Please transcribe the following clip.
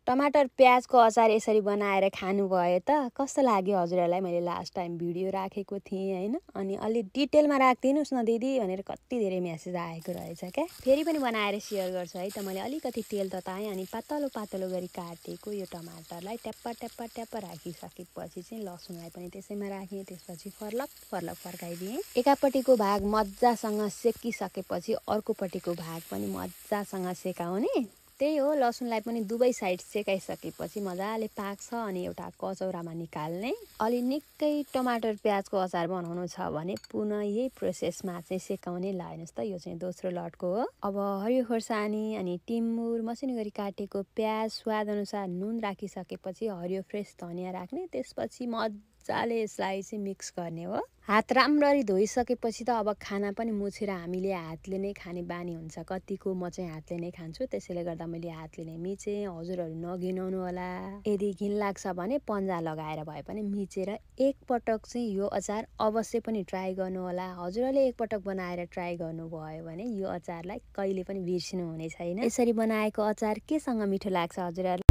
टमाटर प्याजको अचार यसरी बनाएर खानुभयो त कस्तो लाग्यो हजुरहरूलाई? मैले लास्ट टाइम भिडियो राखेको थिएँ होइन, अनि अलि डिटेलमा राखिदिनुहोस् न दिदी भनेर कति धेरै म्यासेज आएको रहेछ क्या। फेरि पनि बनाएर सेयर गर्छु है त। मैले अलिकति तेल तताएँ अनि पातलो पातलो गरी काटेको यो टमाटरलाई ट्याप्पा ट्याप्पा ट्याप्पा राखिसकेपछि चाहिँ लसुनलाई पनि त्यसैमा राखेँ। त्यसपछि फर्लक फर्लक फर्काइदिएँ। एकापट्टिको भाग मजासँग सेकिसकेपछि अर्कोपट्टिको भाग पनि मजासँग सेकाउने। त्यही हो, लसुनलाई पनि दुवै साइड सेकाइसकेपछि मजाले पाक्छ अनि एउटा कचौरामा निकाल्ने। अलि निकै टमाटर प्याजको अचार बनाउनु छ भने पुनः यही प्रोसेसमा चाहिँ सेकाउने। ल हेर्नुहोस् त, यो चाहिँ दोस्रो लटको हो। अब हरियो खोर्सानी अनि टिमुर मसिनो गरी काटेको प्याज, स्वादअनुसार नुन राखिसकेपछि हरियो फ्रेस धनियाँ राख्ने। त्यसपछि मजाले यसलाई चाहिँ मिक्स गर्ने हो। हात राम्ररी धोइसकेपछि त अब खाना पनि मुछेर हामीले हातले नै खाने बानी हुन्छ कतिको। म चाहिँ हातले नै खान्छु, त्यसैले गर्दा मैले हातले नै मिचेँ। हजुरहरू नघिनाउनु होला। यदि घिन लाग्छ भने पन्जा लगाएर भए पनि मिचेर एकपटक चाहिँ यो अचार अवश्य पनि ट्राई गर्नु होला। हजुरहरूले एकपटक बनाएर ट्राई गर्नुभयो भने यो अचारलाई कहिले पनि बिर्सिनु हुने छैन। यसरी बनाएको अचार केसँग मिठो लाग्छ हजुरहरूलाई?